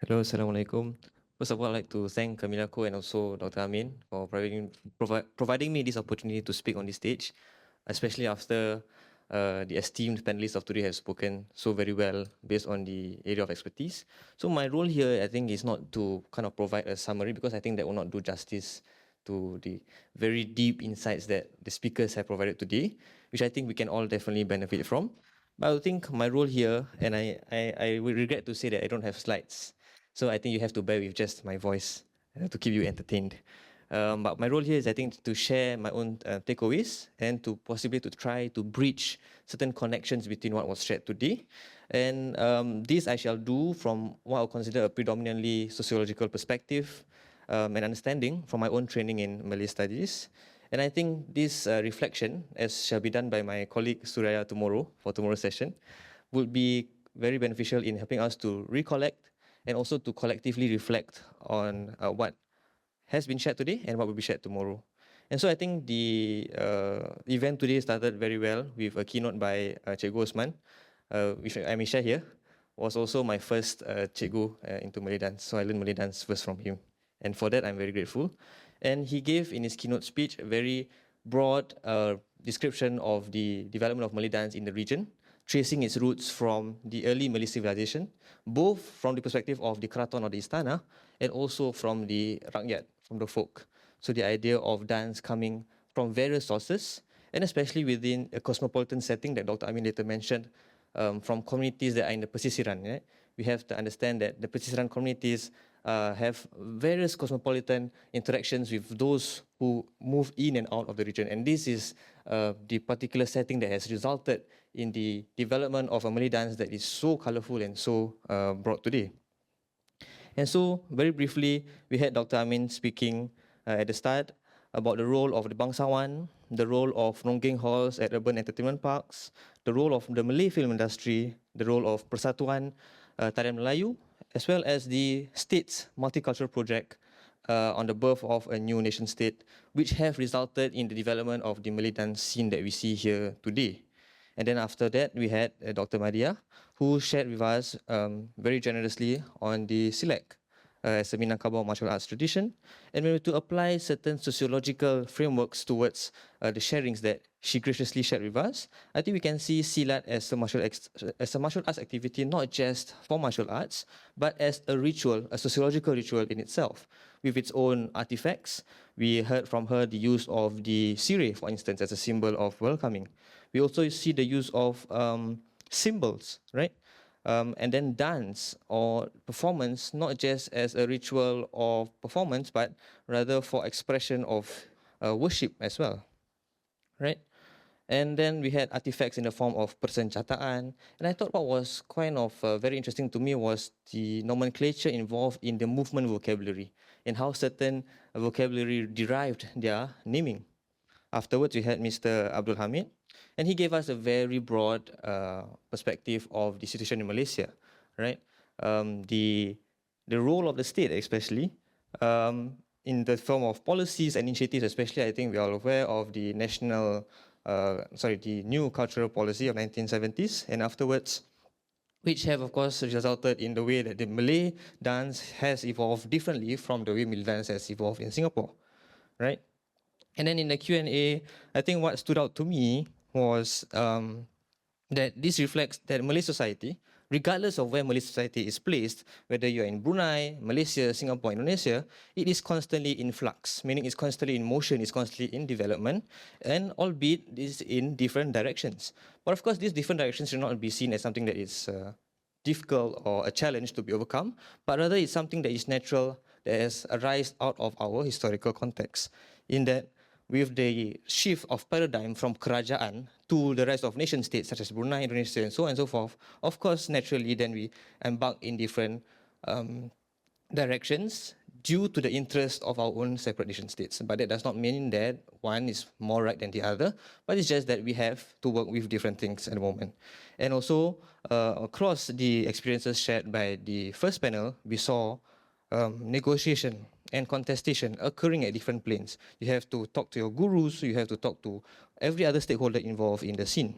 Hello, Assalamualaikum. First of all, I'd like to thank Kamelia Co and also Dr. Amin for providing me this opportunity to speak on this stage, especially after the esteemed panelists of today have spoken so very well based on the area of expertise. So my role here, I think, is not to kind of provide a summary because I think that will not do justice to the very deep insights that the speakers have provided today, which I think we can all definitely benefit from. But I think my role here, and I would regret to say that I don't have slides. So I think you have to bear with just my voice to keep you entertained. But my role here is, I think, to share my own takeaways and to possibly to try to bridge certain connections between what was shared today. And this I shall do from what I'll consider a predominantly sociological perspective and understanding from my own training in Malay studies. And I think this reflection, as shall be done by my colleague Suraya tomorrow for tomorrow's session, would be very beneficial in helping us to recollect and also to collectively reflect on what has been shared today and what will be shared tomorrow. And so I think the event today started very well with a keynote by Cikgu Osman, which I may share here, was also my first Cikgu into Malay dance. So I learned Malay dance first from him. And for that, I'm very grateful. And he gave in his keynote speech a very broad description of the development of Malay dance in the region, tracing its roots from the early Malay civilization, both from the perspective of the Keraton or the Istana, and also from the Rakyat, from the folk. So the idea of dance coming from various sources, and especially within a cosmopolitan setting that Dr. Amin later mentioned, from communities that are in the Pesisiran. Right? We have to understand that the Pesisiran communities have various cosmopolitan interactions with those who move in and out of the region. And this is the particular setting that has resulted in the development of a Malay dance that is so colorful and so broad today. And so, very briefly, we had Dr. Amin speaking at the start about the role of the Bangsawan, the role of Nonggeng halls at urban entertainment parks, the role of the Malay film industry, the role of Persatuan Tarian Melayu, as well as the state's multicultural project on the birth of a new nation state, which have resulted in the development of the Malay dance scene that we see here today. And then after that, we had Dr. Madia, who shared with us very generously on the Silek as a Minangkabau martial arts tradition, and we were to apply certain sociological frameworks towards the sharings that she graciously shared with us. I think we can see Silat as a martial arts activity, not just for martial arts, but as a ritual, a sociological ritual in itself, with its own artifacts. We heard from her the use of the Serai, for instance, as a symbol of welcoming. We also see the use of symbols, right? And then dance or performance, not just as a ritual of performance, but rather for expression of worship as well, right? And then we had artifacts in the form of persenjataan. And I thought what was kind of very interesting to me was the nomenclature involved in the movement vocabulary and how certain vocabulary derived their naming. Afterwards, we had Mr. Abdul Hamid, and he gave us a very broad perspective of the situation in Malaysia, right? The role of the state, especially in the form of policies and initiatives, especially I think we are all aware of the the new cultural policy of 1970s, and afterwards, which have of course resulted in the way that the Malay dance has evolved differently from the way Malay dance has evolved in Singapore, right? And then in the Q&A, I think what stood out to me was that this reflects that Malay society, regardless of where Malay society is placed, whether you're in Brunei, Malaysia, Singapore, Indonesia, it is constantly in flux, meaning it's constantly in motion, it's constantly in development, and albeit this in different directions. But of course, these different directions should not be seen as something that is difficult or a challenge to be overcome, but rather it's something that is natural, that has arisen out of our historical context, in that with the shift of paradigm from kerajaan to the rest of nation states such as Brunei, Indonesia, and so on and so forth, of course, naturally, then we embark in different directions due to the interest of our own separate nation states. But that does not mean that one is more right than the other, but it's just that we have to work with different things at the moment. And also, across the experiences shared by the first panel, we saw negotiation and contestation occurring at different planes. You have to talk to your gurus, you have to talk to every other stakeholder involved in the scene.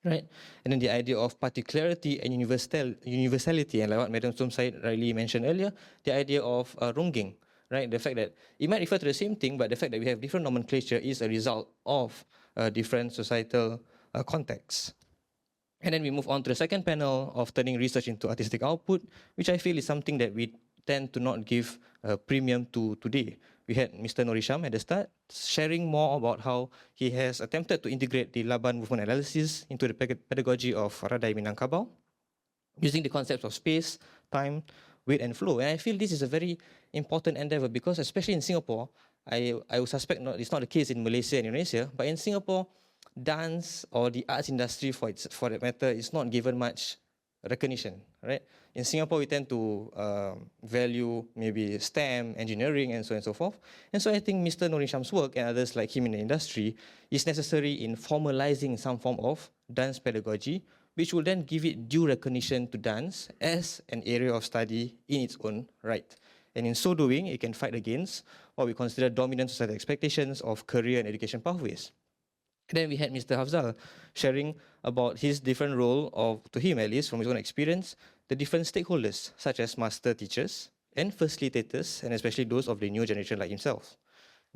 right? And then the idea of particularity and universality, and like what Madam Som Said rightly mentioned earlier, the idea of ronggeng, right? The fact that it might refer to the same thing, but the fact that we have different nomenclature is a result of different societal contexts. And then we move on to the second panel of turning research into artistic output, which I feel is something that we tend to not give a premium to today. We had Mr. Norisham at the start sharing more about how he has attempted to integrate the Laban movement analysis into the pedagogy of Radai Minangkabau, using the concepts of space, time, weight, and flow. And I feel this is a very important endeavor because, especially in Singapore, I would suspect it's not the case in Malaysia and Indonesia, but in Singapore, dance or the arts industry for that matter is not given much recognition, right? In Singapore, we tend to value maybe STEM, engineering, and so on and so forth. And so I think Mr. Norisham's work and others like him in the industry is necessary in formalizing some form of dance pedagogy, which will then give it due recognition to dance as an area of study in its own right. And in so doing, it can fight against what we consider dominant societal expectations of career and education pathways. Then we had Mr. Hafzal sharing about his different role to him at least from his own experience, the different stakeholders such as master teachers and facilitators, and especially those of the new generation like himself.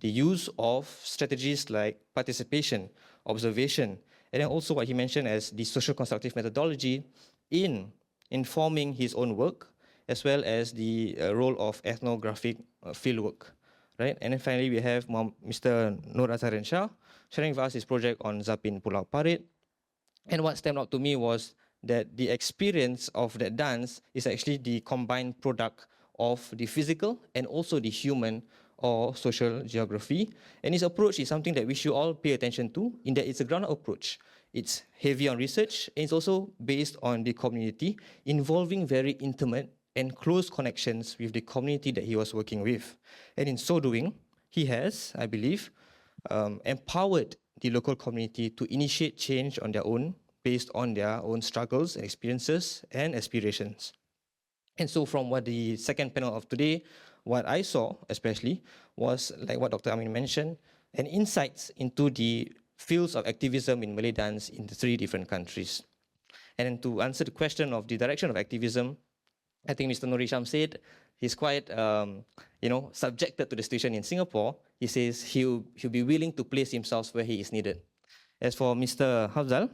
The use of strategies like participation, observation, and then also what he mentioned as the social constructive methodology in informing his own work, as well as the role of ethnographic fieldwork, right? And then finally we have Mr. Nur Azharan Shah sharing with us his project on Zapin Pulau Parit. And what stand out to me was that the experience of that dance is actually the combined product of the physical and also the human or social geography. And his approach is something that we should all pay attention to, in that it's a ground-up approach. It's heavy on research, and it's also based on the community, involving very intimate and close connections with the community that he was working with. And in so doing, he has, I believe, empowered the local community to initiate change on their own, based on their own struggles and experiences and aspirations. And so from what the second panel of today, what I saw especially was, like what Dr. Amin mentioned, an insights into the fields of activism in Malay dance in the 3 different countries. And to answer the question of the direction of activism, I think Mr. Norisham said he's quite, subjected to the situation in Singapore. He says he'll be willing to place himself where he is needed. As for Mr. Hafzal,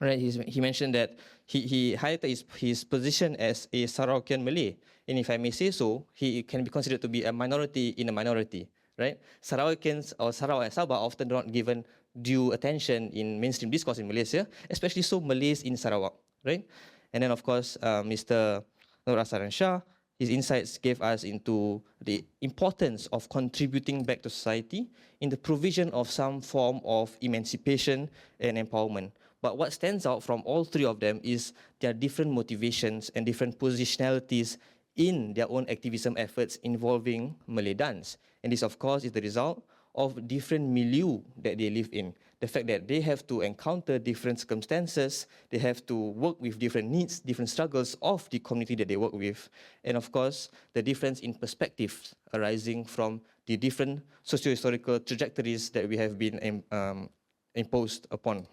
right, he mentioned that he highlighted his position as a Sarawakian Malay, and if I may say so, he can be considered to be a minority in a minority, right? Sarawakians or Sarawak and Sabah often not given due attention in mainstream discourse in Malaysia, especially so Malays in Sarawak, right? And then of course, Mr. Nur Azharan Shah, his insights gave us into the importance of contributing back to society in the provision of some form of emancipation and empowerment. But what stands out from all 3 of them is their different motivations and different positionalities in their own activism efforts involving Malay dance. And this, of course, is the result of different milieu that they live in. The fact that they have to encounter different circumstances, they have to work with different needs, different struggles of the community that they work with. And of course, the difference in perspectives arising from the different socio-historical trajectories that we have been imposed upon.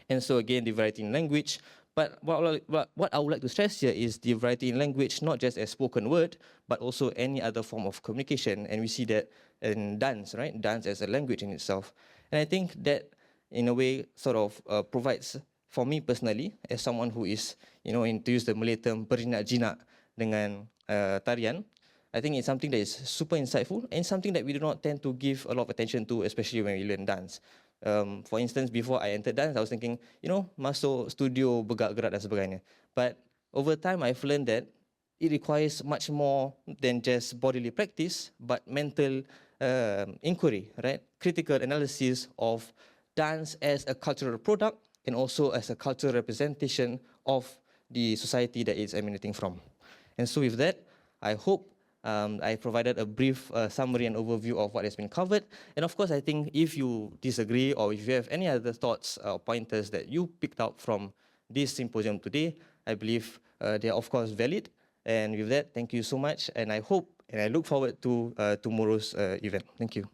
And so again, the variety in language. But what I would like to stress here is the variety in language, not just as spoken word, but also any other form of communication. And we see that in dance, right? Dance as a language in itself. And I think that, in a way, sort of provides, for me personally, as someone who is, to use the Malay term, berjinak-jinak dengan tarian, I think it's something that is super insightful and something that we do not tend to give a lot of attention to, especially when we learn dance. For instance, before I entered dance, I was thinking, masuk studio, bergerak-gerak dan sebagainya. But over time, I've learned that it requires much more than just bodily practice, but mental inquiry, right? Critical analysis of dance as a cultural product and also as a cultural representation of the society that it's emanating from. And so with that, I hope I provided a brief summary and overview of what has been covered. And of course, I think if you disagree or if you have any other thoughts or pointers that you picked out from this symposium today, I believe they are of course valid. And with that, thank you so much. And I hope and I look forward to tomorrow's event. Thank you.